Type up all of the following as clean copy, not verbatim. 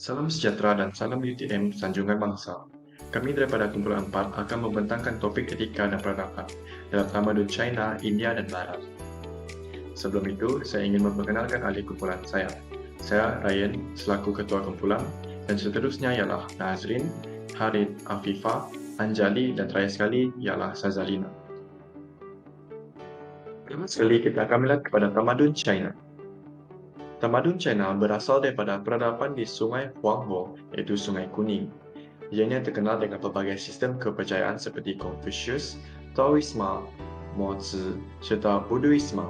Salam sejahtera dan salam UTM Sanjungan Bangsa. Kami daripada kumpulan 4 akan membentangkan topik etika dan peradaban dalam tamadun China, India dan Barat. Sebelum itu, saya ingin memperkenalkan ahli kumpulan saya. Saya Ryan selaku ketua kumpulan dan seterusnya ialah Nazrin, Harid, Afifah, Anjali dan terakhir sekali ialah Sazalina. Pertama sekali kita akan melihat kepada tamadun China. Tamadun China berasal daripada peradaban di Sungai Huanghe, iaitu Sungai Kuning. Ianya terkenal dengan pelbagai sistem kepercayaan seperti Confucius, Taoisme, Mozi, serta Buddhisme.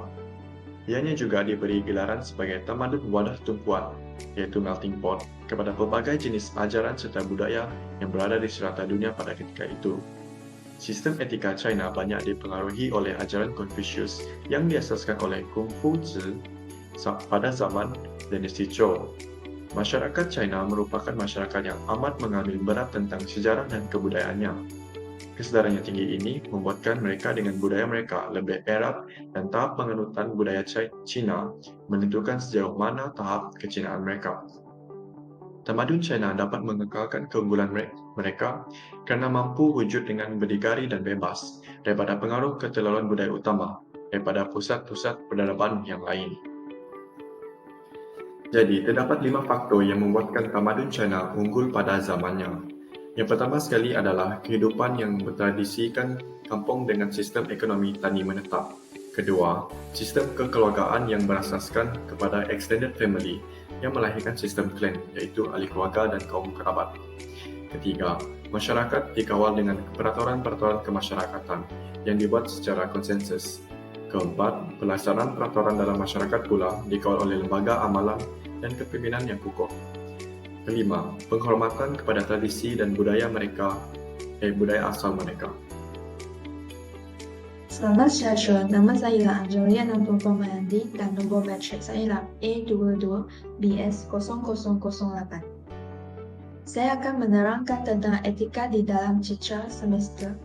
Ianya juga diberi gelaran sebagai tamadun wadah tumpuan, iaitu melting pot, kepada pelbagai jenis ajaran serta budaya yang berada di serata dunia pada ketika itu. Sistem etika China banyak dipengaruhi oleh ajaran Confucius yang diasaskan oleh Kung Fu Zi pada zaman dinasti Zhou. Masyarakat China merupakan masyarakat yang amat mengambil berat tentang sejarah dan kebudayaannya. Kesedaran yang tinggi ini membuatkan mereka dengan budaya mereka lebih erat dan tahap penganutan budaya Cina menentukan sejauh mana tahap kecinaan mereka. Tamadun China dapat mengekalkan keunggulan mereka kerana mampu wujud dengan berdikari dan bebas daripada pengaruh keterlaluan budaya utama daripada pusat-pusat peradaban yang lain. Jadi, terdapat 5 faktor yang membuatkan tamadun China unggul pada zamannya. Yang pertama sekali adalah kehidupan yang bertradisikan kampung dengan sistem ekonomi tani menetap. Kedua, sistem kekeluargaan yang berasaskan kepada extended family yang melahirkan sistem klan, iaitu ahli keluarga dan kaum kerabat. Ketiga, masyarakat dikawal dengan peraturan-peraturan kemasyarakatan yang dibuat secara konsensus. Keempat, pelaksanaan peraturan dalam masyarakat pula dikawal oleh lembaga amalan dan kepimpinan yang kukuh. Kelima, penghormatan kepada tradisi dan budaya mereka, budaya asal mereka. Selamat sejahtera, nama saya ialah Angelia Nampupo Mayandi dan nombor matrik saya ialah A22BS0008. Saya akan menerangkan tentang etika di dalam citra semester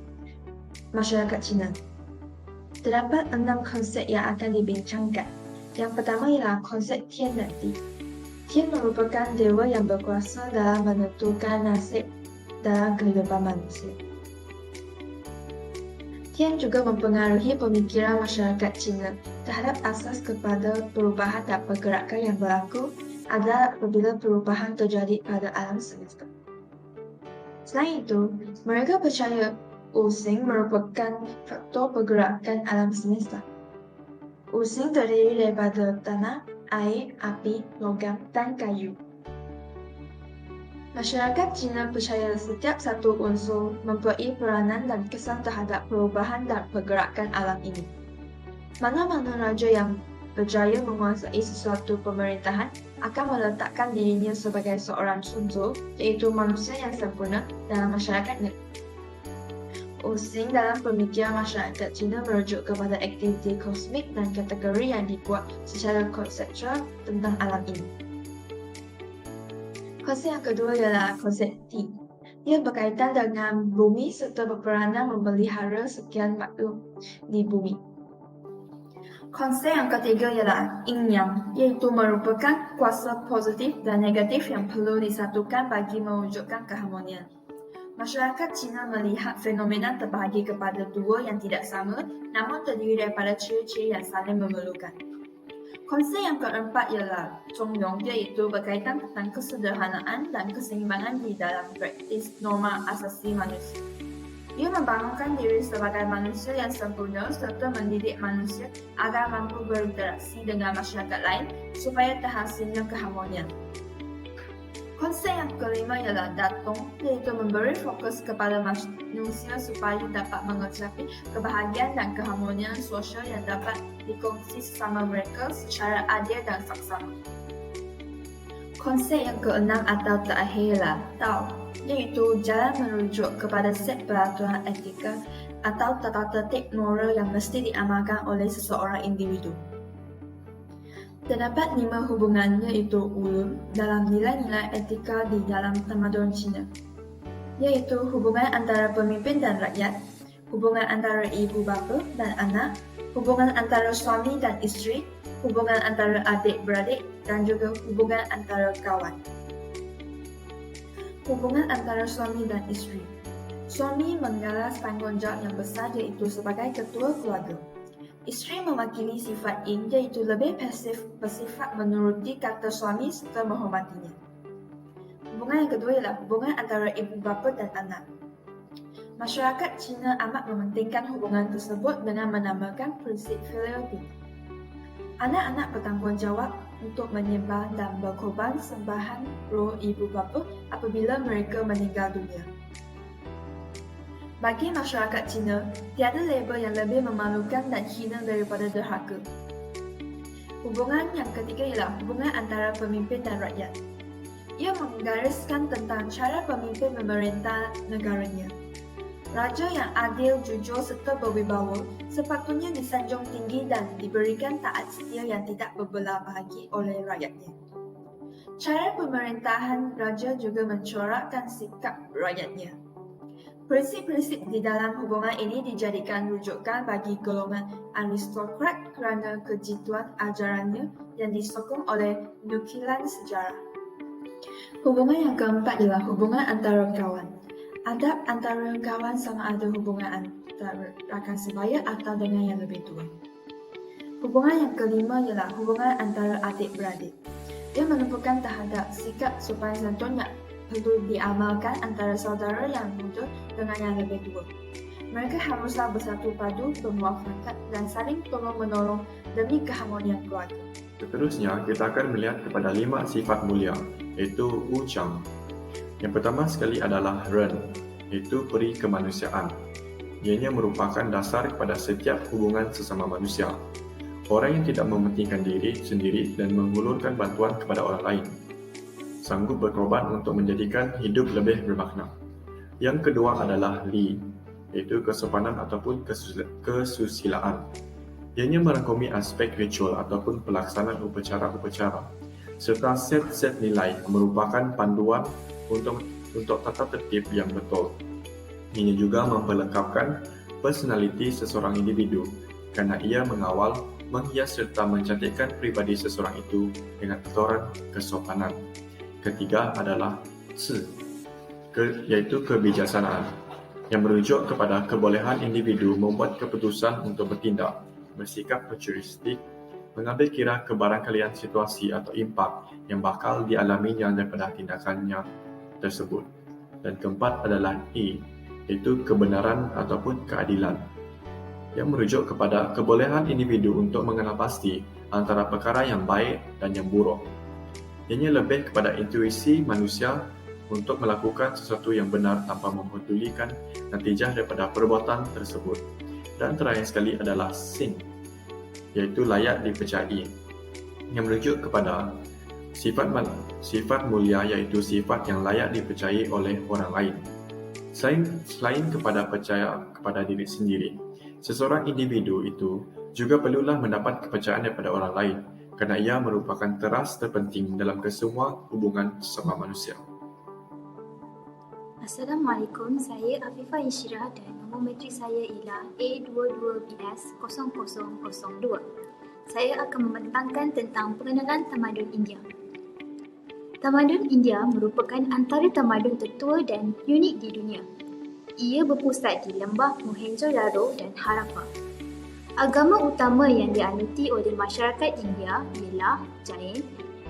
masyarakat Cina. Terdapat 6 konsep yang akan dibincangkan. Yang pertama ialah konsep Tian dan Di. Tian merupakan dewa yang berkuasa dalam menentukan nasib dalam kehidupan manusia. Tian juga mempengaruhi pemikiran masyarakat Cina terhadap asas kepada perubahan dan pergerakan yang berlaku adalah apabila perubahan terjadi pada alam semesta. Selain itu, mereka percaya Using merupakan faktor pergerakan alam semesta. Using terdiri daripada tanah, air, api, logam, dan kayu. Masyarakat Cina percaya setiap satu unsur mempunyai peranan dan kesan terhadap perubahan dan pergerakan alam ini. Mana-mana raja yang berjaya menguasai sesuatu pemerintahan akan meletakkan dirinya sebagai seorang contoh, iaitu manusia yang sempurna dalam masyarakatnya. Using dalam pemikiran masyarakat Cina merujuk kepada aktiviti kosmik dan kategori yang dibuat secara konseptual tentang alam ini. Konsep yang kedua ialah konsep Ti. Ia berkaitan dengan bumi serta berperanan memelihara sekian makhluk di bumi. Konsep yang ketiga ialah Yin Yang, iaitu merupakan kuasa positif dan negatif yang perlu disatukan bagi mewujudkan keharmonian. Masyarakat Cina melihat fenomena terbahagi kepada dua yang tidak sama namun terdiri daripada ciri-ciri yang saling memerlukan. Konsep yang keempat ialah Zongyong, iaitu berkaitan tentang kesederhanaan dan keseimbangan di dalam praktis norma asasi manusia. Ia membangunkan diri sebagai manusia yang sempurna serta mendidik manusia agar mampu berinteraksi dengan masyarakat lain supaya terhasilnya keharmonian. Konsep yang kelima ialah Datong, iaitu memberi fokus kepada manusia supaya dapat mencapai kebahagiaan dan keharmonian sosial yang dapat dikongsi sesama mereka secara adil dan saksama. Konsep yang keenam atau terakhir ialah Tao, iaitu jalan merujuk kepada set peraturan etika atau tata tertib moral yang mesti diamalkan oleh seseorang individu. Terdapat 5 hubungan iaitu ulun dalam nilai-nilai etika di dalam tamadun Cina, iaitu hubungan antara pemimpin dan rakyat, hubungan antara ibu bapa dan anak, hubungan antara suami dan isteri, hubungan antara adik-beradik, dan juga hubungan antara kawan. Hubungan antara suami dan isteri. Suami menggalas tanggungjawab yang besar iaitu sebagai ketua keluarga. Isteri mewakili sifat yin iaitu lebih pasif, bersifat menuruti kata suami serta menghormatinya. Hubungan yang kedua ialah hubungan antara ibu bapa dan anak. Masyarakat Cina amat mementingkan hubungan tersebut dengan menamakan prinsip filial piety. Anak-anak bertanggungjawab untuk menyembah dan berkorban sembahan roh ibu bapa apabila mereka meninggal dunia. Bagi masyarakat Cina, tiada label yang lebih memalukan dan hina daripada derhaka. Hubungan yang ketiga ialah hubungan antara pemimpin dan rakyat. Ia menggariskan tentang cara pemimpin memerintah negaranya. Raja yang adil, jujur serta berwibawa sepatutnya disanjung tinggi dan diberikan taat setia yang tidak berbelah bahagi oleh rakyatnya. Cara pemerintahan raja juga mencorakkan sikap rakyatnya. Prinsip-prinsip di dalam hubungan ini dijadikan rujukan bagi golongan aristokrat kerana kejituan ajarannya yang disokong oleh nukilan sejarah. Hubungan yang keempat ialah hubungan antara kawan. Adab antara kawan sama ada hubungan antara rakan sebaya atau dengan yang lebih tua. Hubungan yang kelima ialah hubungan antara adik-beradik. Ia menunjukkan terhadap sikap sopan santun yang perlu diamalkan antara saudara yang muda dengan yang lebih tua. Mereka haruslah bersatu padu, bermuafakat dan saling tolong-menolong demi keharmonian keluarga. Seterusnya, kita akan melihat kepada 5 sifat mulia, iaitu Wu Chang. Yang pertama sekali adalah Ren, iaitu peri kemanusiaan. Ianya merupakan dasar kepada setiap hubungan sesama manusia. Orang yang tidak mementingkan diri sendiri dan menghulurkan bantuan kepada orang lain. Sanggup berkorban untuk menjadikan hidup lebih bermakna. Yang kedua adalah Li, iaitu kesopanan ataupun kesusilaan. Ianya merangkumi aspek ritual ataupun pelaksanaan upacara-upacara, serta set-set nilai yang merupakan panduan untuk tata tertib yang betul. Ini juga memperlengkapkan personaliti seseorang individu kerana ia mengawal, menghias serta mencantikkan pribadi seseorang itu dengan aturan kesopanan. Ketiga adalah Ci, iaitu kebijaksanaan, yang merujuk kepada kebolehan individu membuat keputusan untuk bertindak, bersikap futuristik, mengambil kira kebarangkalian situasi atau impak yang bakal dialaminya daripada tindakannya tersebut. Dan keempat adalah E, iaitu kebenaran ataupun keadilan, yang merujuk kepada kebolehan individu untuk mengenal pasti antara perkara yang baik dan yang buruk. Ianya lebih kepada intuisi manusia untuk melakukan sesuatu yang benar tanpa mempedulikan natijah daripada perbuatan tersebut. Dan terakhir sekali adalah Sin, iaitu layak dipercayai, yang merujuk kepada sifat mulia iaitu sifat yang layak dipercayai oleh orang lain. Selain kepada percaya kepada diri sendiri, seseorang individu itu juga perlulah mendapat kepercayaan daripada orang lain kerana ia merupakan teras terpenting dalam kesemua hubungan sesama manusia. Assalamualaikum, saya Afifah Insyirah dan nombor matrik saya ialah A22-0002. Saya akan membentangkan tentang pengenalan tamadun India. Tamadun India merupakan antara tamadun tertua dan unik di dunia. Ia berpusat di lembah Mohenjo-daro dan Harappa. Agama utama yang dianuti oleh masyarakat India ialah Jain,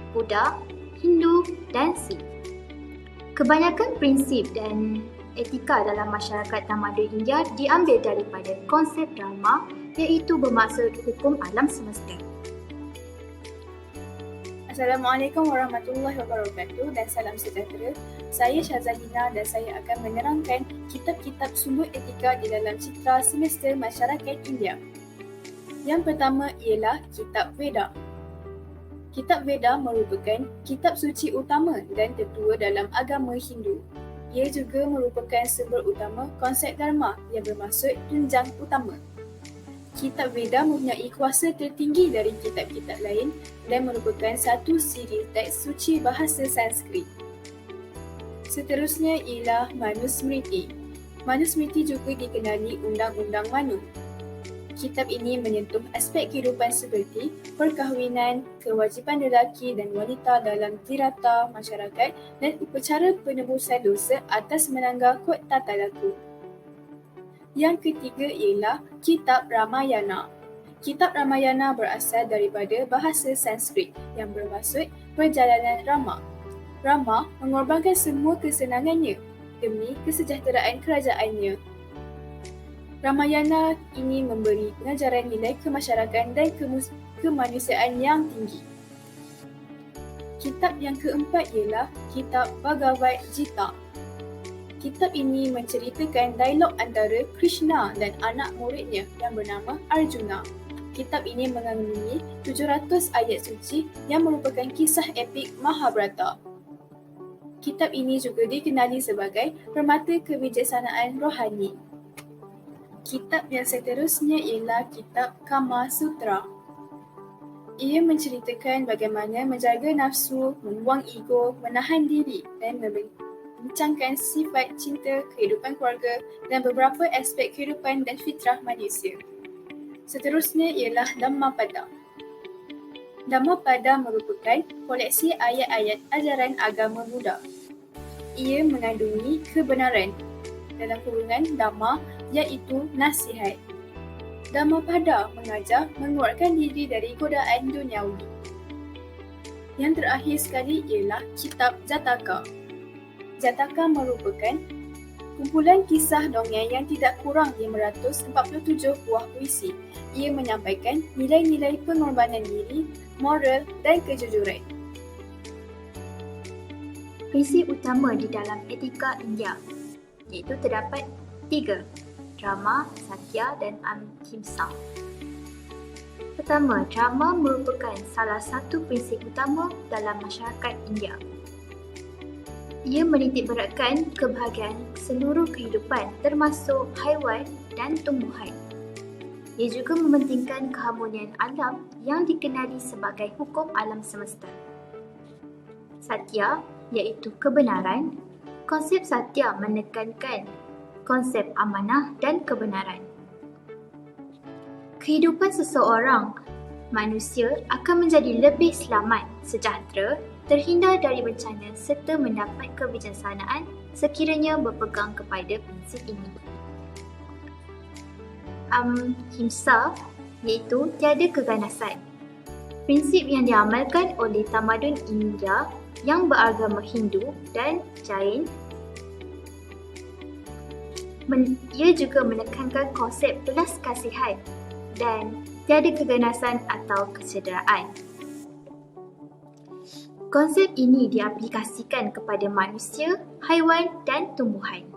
Buddha, Hindu dan Sikh. Kebanyakan prinsip dan etika dalam masyarakat tamadun India diambil daripada konsep Dharma, iaitu bermaksud hukum alam semesta. Assalamualaikum warahmatullahi wabarakatuh dan salam sejahtera. Saya Syazalina dan saya akan menerangkan kitab-kitab sumber etika di dalam citra semesta masyarakat India. Yang pertama ialah Kitab Veda. Kitab Veda merupakan kitab suci utama dan tertua dalam agama Hindu. Ia juga merupakan sumber utama konsep Dharma yang bermaksud tunjang utama. Kitab Veda mempunyai kuasa tertinggi dari kitab-kitab lain dan merupakan satu siri teks suci bahasa Sanskrit. Seterusnya ialah Manusmriti. Manusmriti juga dikenali Undang-Undang Manu. Kitab ini menyentuh aspek kehidupan seperti perkahwinan, kewajipan lelaki dan wanita dalam tirata masyarakat dan upacara penebusan dosa atas melanggar kod tata laku. Yang ketiga ialah Kitab Ramayana. Kitab Ramayana berasal daripada bahasa Sanskrit yang bermaksud perjalanan Rama. Rama mengorbankan semua kesenangannya demi kesejahteraan kerajaannya. Ramayana ini memberi pengajaran nilai kemasyarakatan dan kemanusiaan yang tinggi. Kitab yang keempat ialah Kitab Bhagavad Gita. Kitab ini menceritakan dialog antara Krishna dan anak muridnya yang bernama Arjuna. Kitab ini mengandungi 700 ayat suci yang merupakan kisah epik Mahabharata. Kitab ini juga dikenali sebagai permata kebijaksanaan rohani. Kitab yang seterusnya ialah Kitab Kama Sutra. Ia menceritakan bagaimana menjaga nafsu, membuang ego, menahan diri dan membincangkan sifat cinta, kehidupan keluarga dan beberapa aspek kehidupan dan fitrah manusia. Seterusnya ialah Dhammapada. Dhammapada merupakan koleksi ayat-ayat ajaran agama Buddha. Ia mengandungi kebenaran dalam kurungan Dhamma iaitu nasihat. Dhammapada mengajar mengeluarkan diri dari godaan duniawi. Yang terakhir sekali ialah Kitab Jataka. Jataka merupakan kumpulan kisah dongeng yang tidak kurang 547 buah puisi. Ia menyampaikan nilai-nilai pengorbanan diri, moral dan kejujuran. Prinsip utama di dalam etika India iaitu terdapat 3: Dharma, Satya dan Ahimsa. Pertama, dharma merupakan salah satu prinsip utama dalam masyarakat India. Ia menitikberatkan kebahagiaan seluruh kehidupan termasuk haiwan dan tumbuhan. Ia juga mementingkan keharmonian alam yang dikenali sebagai hukum alam semesta. Satya iaitu kebenaran. Konsep Satya menekankan konsep amanah dan kebenaran. Kehidupan seseorang manusia akan menjadi lebih selamat, sejahtera, terhindar dari bencana serta mendapat kebijaksanaan sekiranya berpegang kepada prinsip ini. Ahimsa iaitu tiada keganasan. Prinsip yang diamalkan oleh tamadun India yang beragama Hindu dan Jain. Ia juga menekankan konsep belas kasihan dan tiada keganasan atau kecederaan. Konsep ini diaplikasikan kepada manusia, haiwan dan tumbuhan.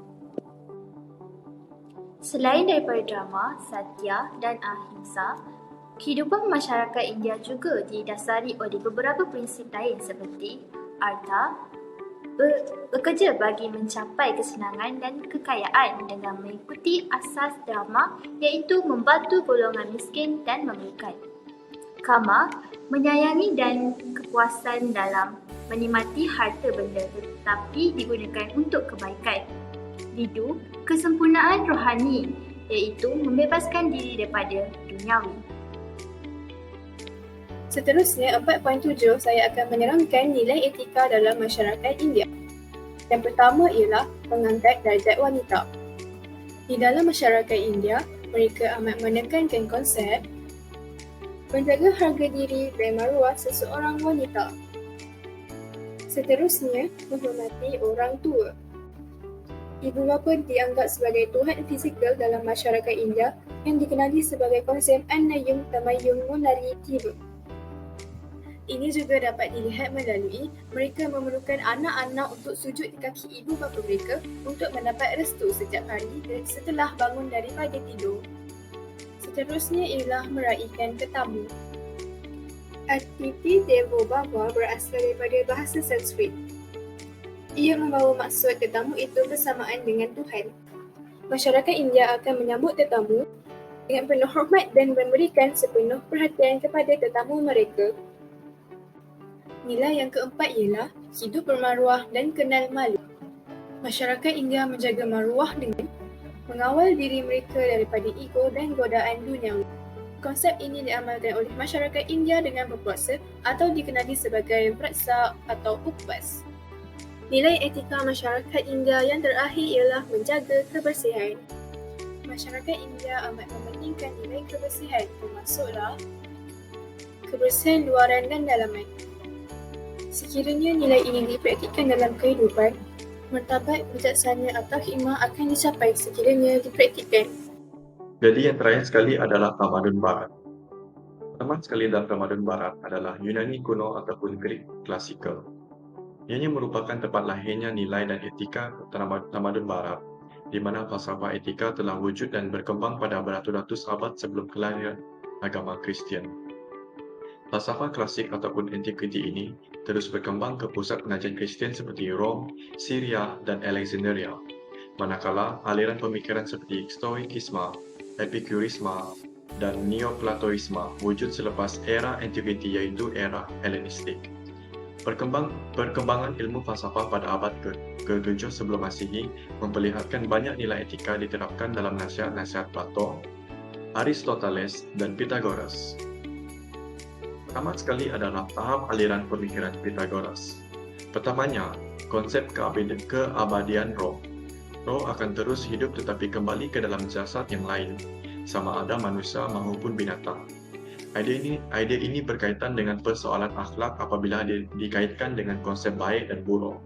Selain daripada Dharma, Satya dan Ahimsa, kehidupan masyarakat India juga didasari oleh beberapa prinsip lain seperti Artha, bekerja bagi mencapai kesenangan dan kekayaan dengan mengikuti asas Dharma iaitu membantu golongan miskin dan memberikan. Kama, menyayangi dan kepuasan dalam menikmati harta benda tetapi digunakan untuk kebaikan. Lidu, kesempurnaan rohani iaitu membebaskan diri daripada duniawi. Seterusnya, 4.7 saya akan menerangkan nilai etika dalam masyarakat India. Yang pertama ialah mengangkat darjat wanita. Di dalam masyarakat India, mereka amat menekankan konsep menjaga harga diri dan maruah seseorang wanita. Seterusnya, menghormati orang tua. Ibu bapa dianggap sebagai tuhan fizikal dalam masyarakat India yang dikenali sebagai konsep Annayum Tamayum Munari Tiba. Ini juga dapat dilihat melalui mereka memerlukan anak-anak untuk sujud di kaki ibu bapa mereka untuk mendapat restu setiap hari setelah bangun daripada tidur. Seterusnya ialah meraihkan tetamu. Atiti Devo Bhava berasal daripada bahasa Sanskrit. Ia membawa maksud tetamu itu bersamaan dengan Tuhan. Masyarakat India akan menyambut tetamu dengan penuh hormat dan memberikan sepenuh perhatian kepada tetamu mereka. Nilai yang keempat ialah hidup bermaruah dan kenal malu. Masyarakat India menjaga maruah dengan mengawal diri mereka daripada ego dan godaan duniawi. Konsep ini diamalkan oleh masyarakat India dengan berpuasa atau dikenali sebagai Vratsa atau Upvas. Nilai etika masyarakat India yang terakhir ialah menjaga kebersihan. Masyarakat India amat mementingkan nilai kebersihan, termasuklah kebersihan luaran dan dalaman. Sekiranya nilai ini dipraktikkan dalam kehidupan, martabat bijaksana atau hikmah akan dicapai sekiranya dipraktikkan. Jadi yang terakhir sekali adalah tamadun barat. Pertama sekali dalam tamadun barat adalah Yunani kuno ataupun Greek klasikal. Ianya merupakan tempat lahirnya nilai dan etika tamadun barat, di mana falsafah etika telah wujud dan berkembang pada beratus-ratus abad sebelum kelahiran agama Kristian. Falsafah klasik ataupun antiquity ini terus berkembang ke pusat pengajian Kristian seperti Rom, Syria, dan Alexandria. Manakala aliran pemikiran seperti Stoikisme, Epikurisme, dan Neoplatoisme wujud selepas era antiquity iaitu era Hellenistik. Perkembangan ilmu falsafah pada abad ke-7 sebelum Masehi memperlihatkan banyak nilai etika diterapkan dalam nasihat-nasihat Plato, Aristoteles, dan Pythagoras. Pertama sekali adalah tahap aliran pemikiran Pythagoras. Pertamanya, konsep keabadian roh. Roh akan terus hidup tetapi kembali ke dalam jasad yang lain, sama ada manusia maupun binatang. Idea ini berkaitan dengan persoalan akhlak apabila dikaitkan dengan konsep baik dan buruk.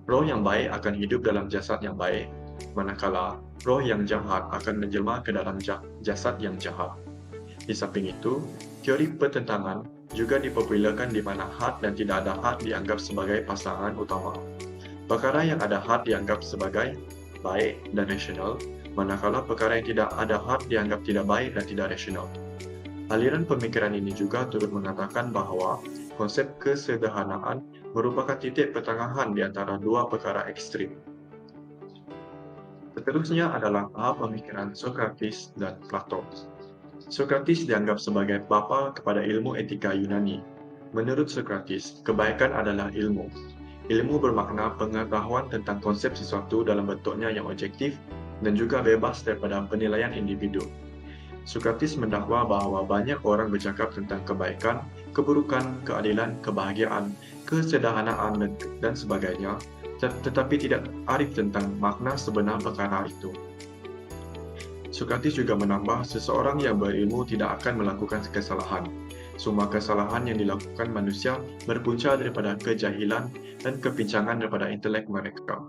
Roh yang baik akan hidup dalam jasad yang baik, manakala roh yang jahat akan menjelma ke dalam jasad yang jahat. Di samping itu, teori pertentangan juga dipopularkan di mana had dan tidak ada had dianggap sebagai pasangan utama. Perkara yang ada had dianggap sebagai baik dan rasional, manakala perkara yang tidak ada had dianggap tidak baik dan tidak rasional. Aliran pemikiran ini juga turut mengatakan bahawa konsep kesederhanaan merupakan titik pertengahan di antara dua perkara ekstrim. Seterusnya adalah tahap pemikiran Sokrates dan Plato. Sokrates dianggap sebagai bapa kepada ilmu etika Yunani. Menurut Sokrates, kebaikan adalah ilmu. Ilmu bermakna pengetahuan tentang konsep sesuatu dalam bentuknya yang objektif dan juga bebas daripada penilaian individu. Sokrates mendakwa bahawa banyak orang bercakap tentang kebaikan, keburukan, keadilan, kebahagiaan, kesederhanaan, dan sebagainya, tetapi tidak arif tentang makna sebenar perkara itu. Sokrates juga menambah seseorang yang berilmu tidak akan melakukan kesalahan. Semua kesalahan yang dilakukan manusia berpunca daripada kejahilan dan kepincangan daripada intelek mereka.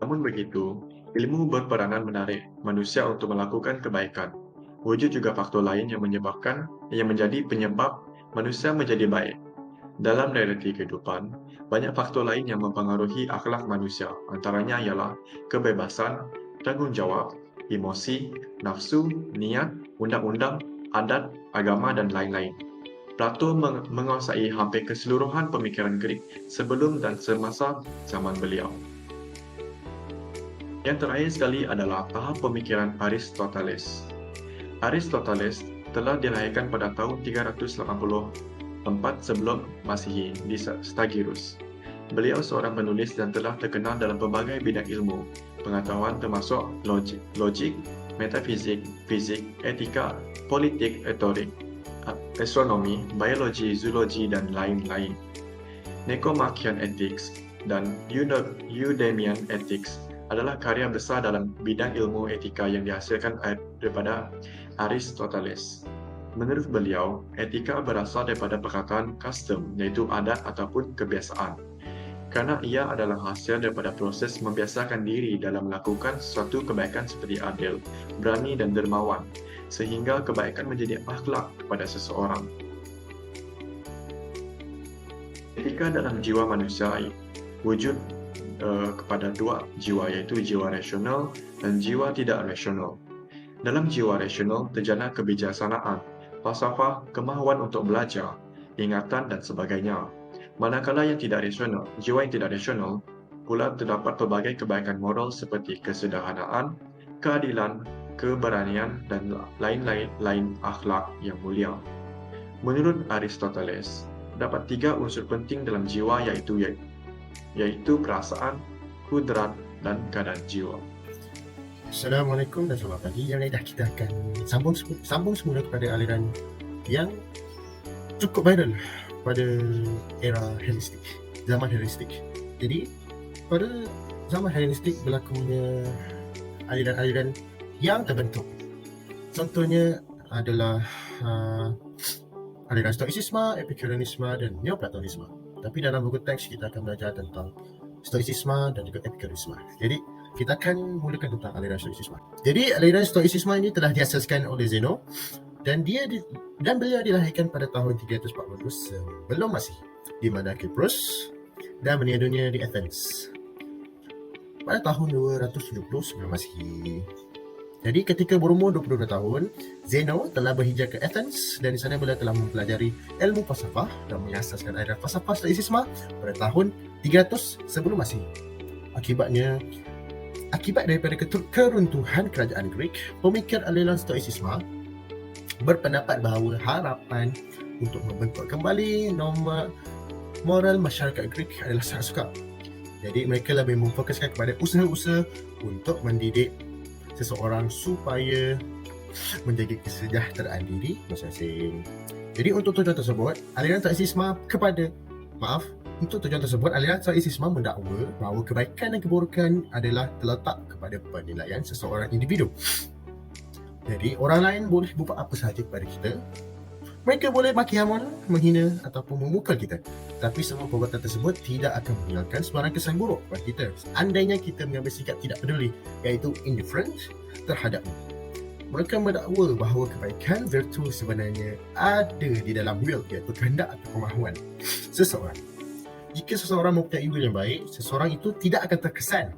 Namun begitu, ilmu berperanan menarik manusia untuk melakukan kebaikan. Wujud juga faktor lain yang menjadi penyebab manusia menjadi baik. Dalam realiti kehidupan, banyak faktor lain yang mempengaruhi akhlak manusia. Antaranya ialah kebebasan, tanggungjawab, emosi, nafsu, niat, undang-undang, adat, agama, dan lain-lain. Plato menguasai hampir keseluruhan pemikiran Greek sebelum dan semasa zaman beliau. Yang terakhir sekali adalah tahap pemikiran Aristoteles. Aristoteles telah dilahirkan pada tahun 384 sebelum Masehi di Stagirus. Beliau seorang penulis dan telah terkenal dalam pelbagai bidang ilmu, pengetahuan termasuk logik, metafizik, fizik, etika, politik, retorik, astronomi, biologi, zoologi, dan lain-lain. Nicomachean Ethics dan Eudemian Ethics adalah karya besar dalam bidang ilmu etika yang dihasilkan daripada Aristoteles. Menurut beliau, etika berasal daripada perkataan custom, iaitu adat ataupun kebiasaan. Kerana ia adalah hasil daripada proses membiasakan diri dalam melakukan sesuatu kebaikan seperti adil, berani dan dermawan, sehingga kebaikan menjadi akhlak kepada seseorang. Etika dalam jiwa manusia wujud kepada dua jiwa, iaitu jiwa rasional dan jiwa tidak rasional. Dalam jiwa rasional terjana kebijaksanaan, falsafah, kemahuan untuk belajar, ingatan dan sebagainya. Manakala yang tidak rasional, jiwa yang tidak rasional pula terdapat pelbagai kebaikan moral seperti kesederhanaan, keadilan, keberanian dan lain-lain akhlak yang mulia. Menurut Aristoteles, terdapat 3 unsur penting dalam jiwa iaitu perasaan, kudrat, dan kadar jiwa. Assalamualaikum dan selamat pagi. Yang lain kita akan sambung semula kepada aliran yang cukup viral pada era Hellenistik, zaman Hellenistik. Jadi pada zaman Hellenistik berlakunya aliran-aliran yang terbentuk. Contohnya adalah aliran Stoicisme, Epicureanisme dan Neoplatonisme. Tapi dalam buku teks kita akan belajar tentang Stoicisme dan juga Epicureanisme. Jadi kita akan mulakan tentang aliran Stoicisme. Jadi aliran Stoicisme ini telah diasaskan oleh Zeno dan beliau dilahirkan pada tahun 340 sebelum Masihi di mana Kypros dan meninggal dunia di Athens pada tahun 270 sebelum Masihi. Jadi ketika berumur 22 tahun, Zeno telah berhijrah ke Athens dan di sana beliau telah mempelajari ilmu falsafah dan mengasaskan aliran falsafah Stoicisme pada tahun 300 sebelum Masihi. Akibat daripada keruntuhan kerajaan Greek, pemikir aliran Stoicisme berpendapat bahawa harapan untuk membentuk kembali norma moral masyarakat Greek adalah sangat sukar. Jadi mereka lebih memfokuskan kepada usaha-usaha untuk mendidik seseorang supaya menjaga kesejahteraan diri masing-masing. Jadi untuk tujuan tersebut, aliran Stoicisme aliran Stoicisme mendakwa bahawa kebaikan dan keburukan adalah terletak kepada penilaian seseorang individu. Jadi orang lain boleh buat apa sahaja kepada kita. Mereka boleh maki hamun, menghina ataupun memukul kita. Tapi semua perbuatan tersebut tidak akan menghilangkan sebarang kesan buruk kepada kita. Seandainya kita mengambil sikap tidak peduli, iaitu indifferent terhadapnya. Mereka mendakwa bahawa kebaikan virtu sebenarnya ada di dalam will, iaitu kehendak atau kemahuan seseorang. Jika seseorang mempunyai will yang baik, seseorang itu tidak akan terkesan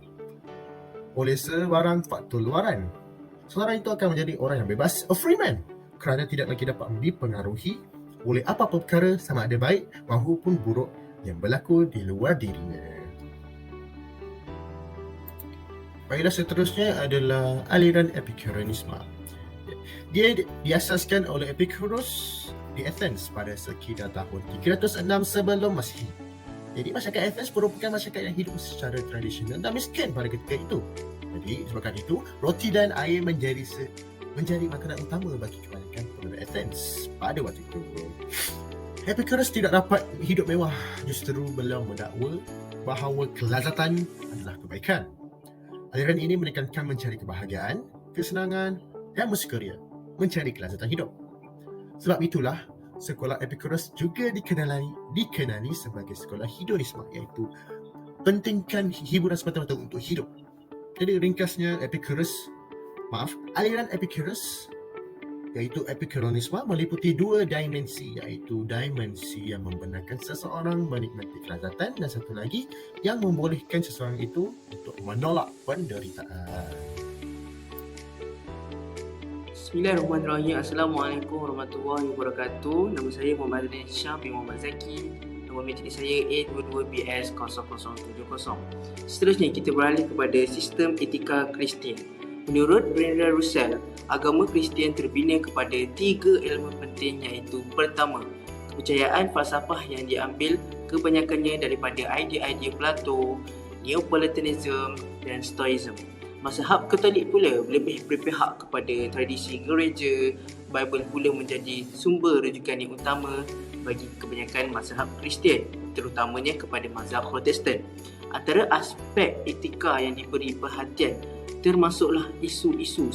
oleh sebarang faktor luaran. Seseorang itu akan menjadi orang yang bebas, a free man, kerana tidak lagi dapat dipengaruhi oleh apa-apa perkara sama ada baik maupun buruk yang berlaku di luar dirinya. Baiklah, seterusnya adalah aliran Epicureanisme. Dia diasaskan oleh Epicurus di Athens pada sekitar tahun 306 sebelum Masihi. Jadi masyarakat Athens merupakan masyarakat yang hidup secara tradisional dan miskin pada ketika itu. Jadi disebabkan itu, roti dan air menjadi makanan utama bagi kebanyakan penduduk Athens pada waktu itu. Epicurus tidak dapat hidup mewah, justru beliau mendakwa bahawa kelazatan adalah kebaikan. Aliran ini menekankan mencari kebahagiaan, kesenangan dan bersukaria, mencari kelazatan hidup. Sebab itulah sekolah Epicurus juga dikenali sebagai sekolah hedonisme, iaitu pentingkan hiburan semata-mata untuk hidup. Jadi ringkasnya aliran Epicurus iaitu Epicureanisme meliputi dua dimensi, iaitu dimensi yang membenarkan seseorang menikmati kelazatan dan satu lagi yang membolehkan seseorang itu untuk menolak penderitaan. Bismillahirrahmanirrahim. Assalamualaikum warahmatullahi wabarakatuh. Nama saya Muhammad Adnan Syam bin Muhammad Zaki. Nombor metrik saya A22BS0070. Seterusnya kita beralih kepada sistem etika Kristian. Menurut Bertrand Russell, agama Kristian terbina kepada 3 elemen penting, iaitu pertama, kepercayaan falsafah yang diambil kebanyakannya daripada idea-idea Plato, Neoplatonism dan Stoicism. Mazhab Katolik pula lebih berpihak kepada tradisi gereja. Bible pula menjadi sumber rujukan yang utama bagi kebanyakan mazhab Kristian, terutamanya kepada mazhab Protestan. Antara aspek etika yang diberi perhatian termasuklah isu-isu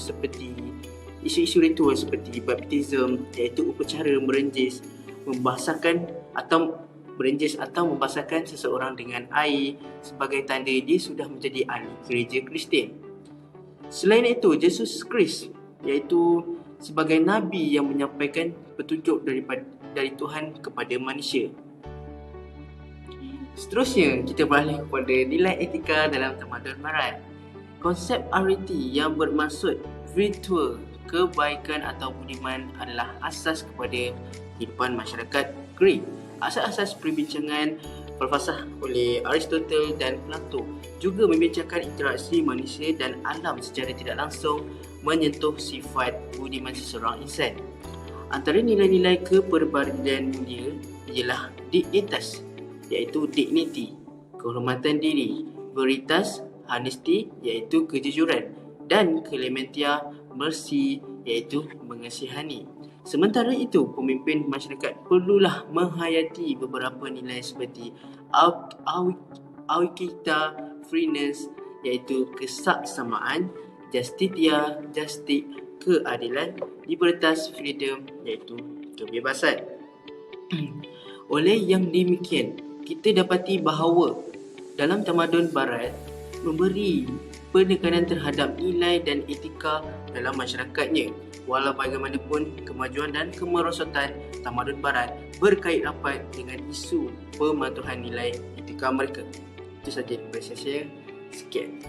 ritual seperti baptism, iaitu upacara merenjis atau membasahkan seseorang dengan air sebagai tanda dia sudah menjadi ahli gereja Kristian. Selain itu, Yesus Kristus iaitu sebagai Nabi yang menyampaikan petunjuk dari Tuhan kepada manusia. Seterusnya, kita beralih kepada nilai etika dalam tamadun Barat. Konsep ariti yang bermaksud virtual, kebaikan atau budiman adalah asas kepada kehidupan masyarakat Greek. Asas-asas perbincangan falsafah oleh Aristotle dan Plato juga membincangkan interaksi manusia dan alam secara tidak langsung menyentuh sifat budiman seseorang insan. Antara nilai-nilai keperbadilan mulia ialah dignitas, iaitu dignity, kehormatan diri, Veritas, honesty iaitu kejujuran, dan Clementia, mercy iaitu mengasihani. Sementara itu, pemimpin masyarakat perlulah menghayati beberapa nilai seperti Awikita, fairness iaitu kesaksamaan, Justitia, justice, keadilan, Libertas, freedom iaitu kebebasan. Oleh yang demikian, kita dapati bahawa dalam tamadun barat memberi penekanan terhadap nilai dan etika dalam masyarakatnya. Walau bagaimanapun, kemajuan dan kemerosotan tamadun barat berkait rapat dengan isu pematuhan nilai etika mereka. Itu saja daripada saya. Sekian.